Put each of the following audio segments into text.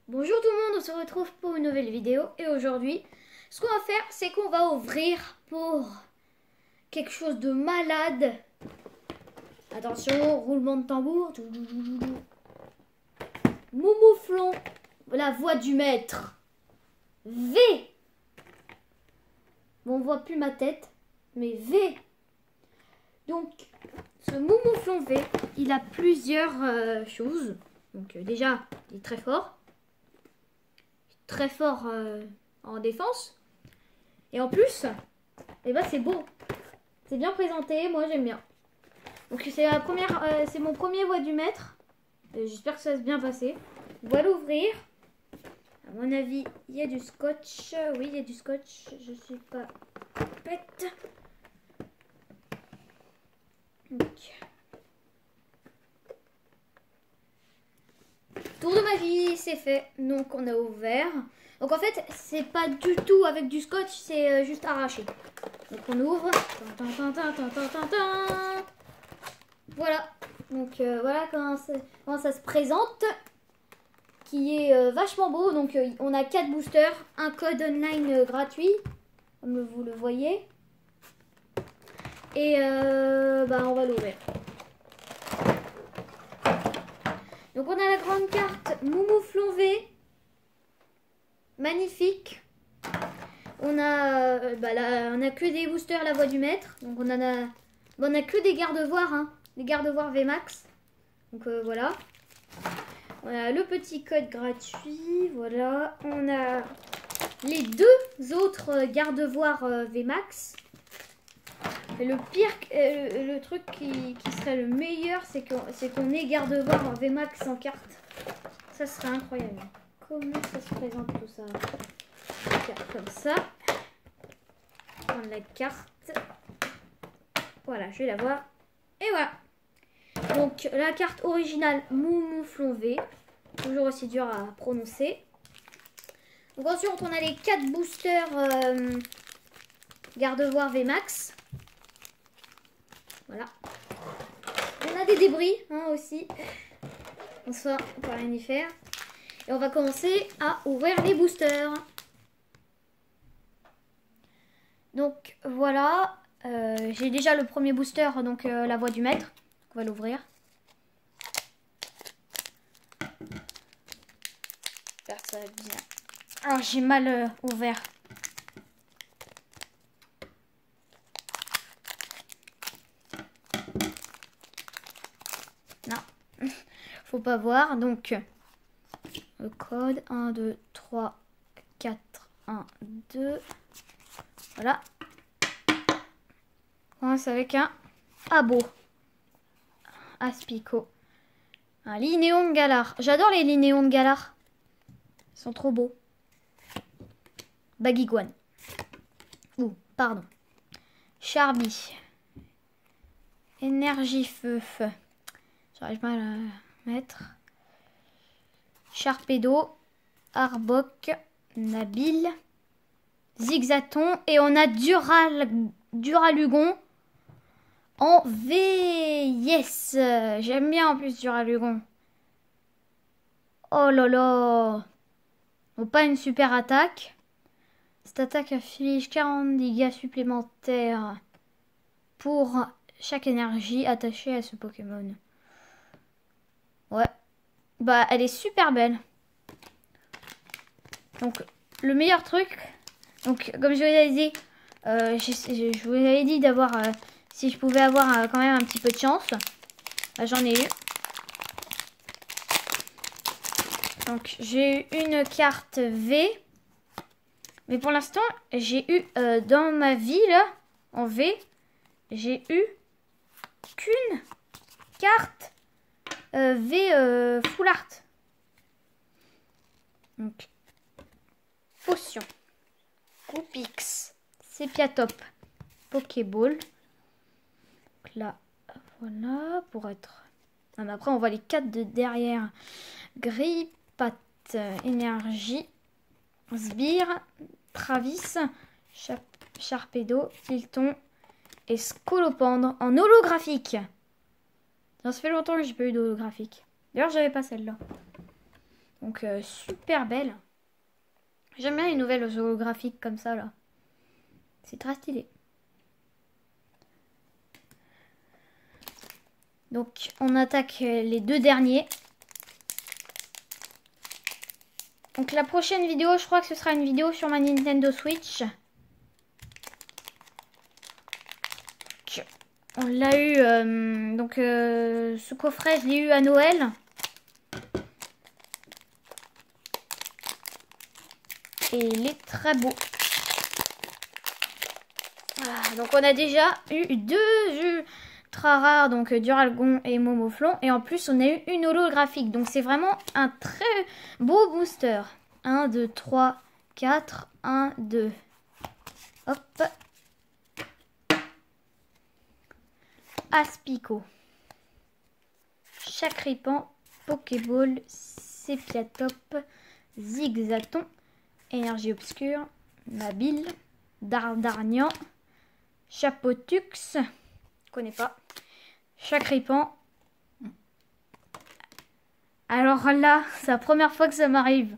Bonjour tout le monde, on se retrouve pour une nouvelle vidéo et aujourd'hui, ce qu'on va faire, c'est qu'on va ouvrir pour quelque chose de malade. Attention, roulement de tambour. Moumouflon, la voix du maître. V. Bon, on voit plus ma tête, mais V. Donc, ce Moumouflon V, il a plusieurs choses. Donc déjà, il est très fort. Très fort en défense. Et en plus, eh ben, c'est beau. C'est bien présenté, moi j'aime bien. Donc c'est la première, c'est mon premier voix du maître. J'espère que ça va se bien passer. On va l'ouvrir. À mon avis, il y a du scotch. Oui, il y a du scotch. Je suis pas bête. Donc. Tour de magie, c'est fait. Donc on a ouvert. Donc en fait, c'est pas du tout avec du scotch, c'est juste arraché. Donc on ouvre. Voilà. Donc voilà comment ça se présente. Qui est vachement beau. Donc on a 4 boosters. Un code online gratuit. Comme vous le voyez. Et bah, on va l'ouvrir. Donc on a la grande carte Moumouflon V. Magnifique. On a on a que des boosters la voix du maître. Donc on a que des garde-voirs, hein, des garde-voirs VMAX. Donc voilà. On a le petit code gratuit, voilà. On a les deux autres garde-voirs VMAX. Et le pire, le truc qui serait le meilleur, c'est qu'on ait garde-voirs en VMAX en carte. Ça serait incroyable. Comment ça se présente tout ça? Comme ça. Prendre la carte. Voilà, je vais la voir. Et voilà. Donc la carte originale Moumouflon V. Toujours aussi dur à prononcer. Donc ensuite on a les 4 boosters garde-voirs VMAX. Voilà. On a des débris hein, aussi. Bonsoir, on peut rien y faire. Et on va commencer à ouvrir les boosters. Donc voilà, j'ai déjà le premier booster, donc la voix du maître. On va l'ouvrir. J'espère que ça va bien. Ah, j'ai mal ouvert. Non, faut pas voir. Donc le code 1, 2, 3, 4, 1, 2. Voilà. On commence avec un abo. Aspico. Un Linéon de Galar. J'adore les Linéons de Galar. Ils sont trop beaux. Baguiguane. Ouh, pardon. Charby. Énergie feu. J'arrive pas à la mettre. Sharpedo. Arbok. Nabil. Zigzaton. Et on a Duralugon. En V, yes, j'aime bien en plus Duralugon. Oh là là. Bon, pas une super attaque. Cette attaque affiche 40 dégâts supplémentaires pour chaque énergie attachée à ce Pokémon. Ouais. Bah, elle est super belle. Donc, le meilleur truc. Donc, comme je vous l'avais dit, je vous avais dit d'avoir... si je pouvais avoir quand même un petit peu de chance. Bah, j'en ai eu. Donc j'ai eu une carte V. Mais pour l'instant, j'ai eu dans ma vie là, en V, j'ai eu qu'une carte V full art. Donc potion. Coupix. Sepiatop. Pokéball. Là, voilà, pour être... Ah, mais après, on voit les 4 de derrière. Grippat, Énergie, Sbire, Travis, Sharpedo, Hilton et Scolopendre en holographique. Ça fait longtemps que j'ai pas eu d'holographique. D'ailleurs, j'avais pas celle-là. Donc super belle. J'aime bien les nouvelles holographiques comme ça là. C'est très stylé. Donc on attaque les deux derniers. Donc la prochaine vidéo, je crois que ce sera une vidéo sur ma Nintendo Switch. On l'a eu, ce coffret, je l'ai eu à Noël. Et il est très beau. Voilà, donc on a déjà eu deux jeux très rares, donc Duralgon et Momoflon. Et en plus, on a eu une holographique. Donc c'est vraiment un très beau booster. 1, 2, 3, 4, 1, 2. Hop. Aspico. Chakripan, Pokéball, Sépiatop, Zigzaton, Énergie Obscure, Mabile, Dardarnian, Chapotux, je connais pas, Chakripan. Alors là, c'est la première fois que ça m'arrive.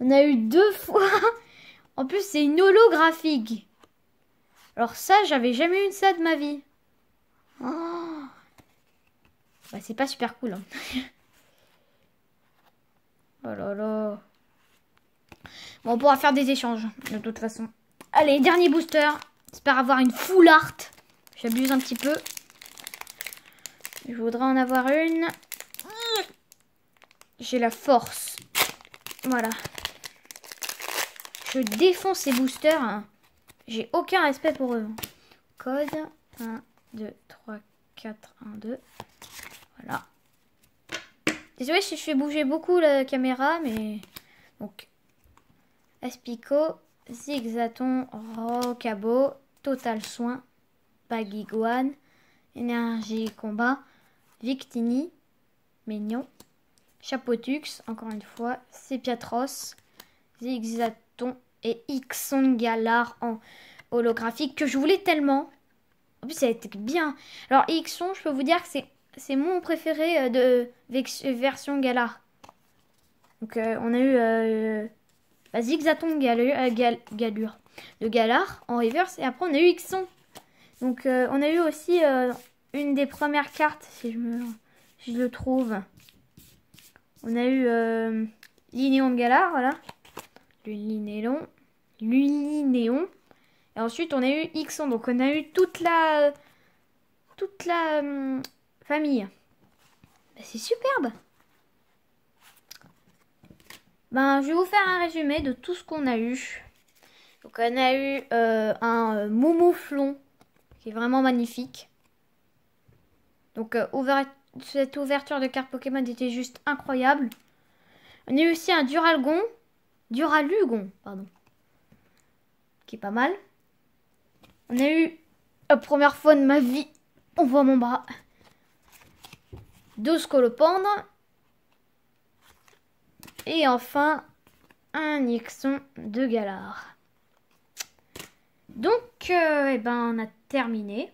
On a eu 2 fois. En plus, c'est une holographique. Alors ça, j'avais jamais eu ça de ma vie. Oh. Bah, c'est pas super cool. Hein. Oh là là. Bon, on pourra faire des échanges, de toute façon. Allez, dernier booster. J'espère avoir une full art. J'abuse un petit peu. Je voudrais en avoir une. J'ai la force. Voilà. Je défonce ces boosters. Hein. J'ai aucun respect pour eux. Code 1, 2, 3, 4, 1, 2. Voilà. Désolé si je fais bouger beaucoup la caméra, mais... Donc, Aspico, Zigzaton, Rocabo, Total Soin, Bagiguan, Énergie Combat, Victini, Mignon, Chapotux, encore une fois, Sépiatros, Zigzaton et Ixon Galar en holographique que je voulais tellement. En plus, ça a été bien. Alors, Ixon, je peux vous dire que c'est mon préféré de version Galar. Donc, on a eu Zigzaton Galure de Galar en reverse. Et après, on a eu Ixon. Donc, on a eu aussi une des premières cartes, si je le trouve. On a eu Linéon de Galar, voilà. Le Linéon. Et ensuite, on a eu Ixon. Donc, on a eu toute la famille. Bah, c'est superbe. Ben, je vais vous faire un résumé de tout ce qu'on a eu. Donc, on a eu un Momoflon qui est vraiment magnifique. Donc, cette ouverture de carte Pokémon était juste incroyable. On a eu aussi un Duralugon, pardon, qui est pas mal. On a eu, la première fois de ma vie, on voit mon bras, 2 Scolopendres. Et enfin, un Ixon de Galar. Donc, eh ben, on a terminé.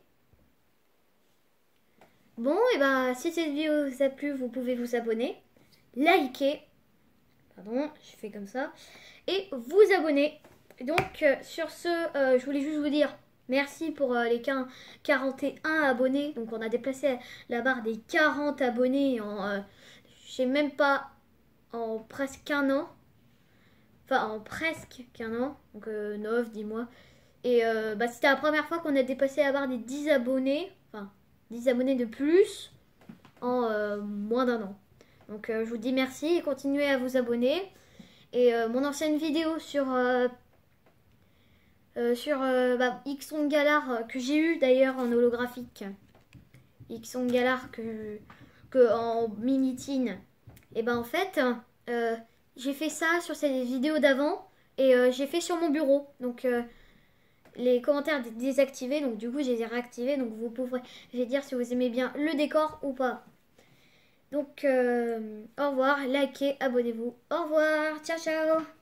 Bon, et ben, si cette vidéo vous a plu, vous pouvez vous abonner, liker, pardon, je fais comme ça, et vous abonner. Donc, sur ce, je voulais juste vous dire merci pour les 41 abonnés. Donc, on a déplacé la barre des 40 abonnés en, je sais même pas, en presque un an. Enfin, en presque qu'un an. Donc, 9, 10 mois. Et bah, c'était la première fois qu'on a dépassé la barre des 10 abonnés. Enfin, 10 abonnés de plus en moins d'un an. Donc, je vous dis merci et continuez à vous abonner. Et mon ancienne vidéo sur Ixon Galar que j'ai eu d'ailleurs en holographique. Ixon Galar que en Mimitine. Et ben en fait, j'ai fait ça sur ces vidéos d'avant et j'ai fait sur mon bureau. Donc les commentaires désactivés, donc du coup je les ai réactivés. Donc vous pourrez dire si vous aimez bien le décor ou pas. Donc au revoir, likez, abonnez-vous. Au revoir, ciao ciao.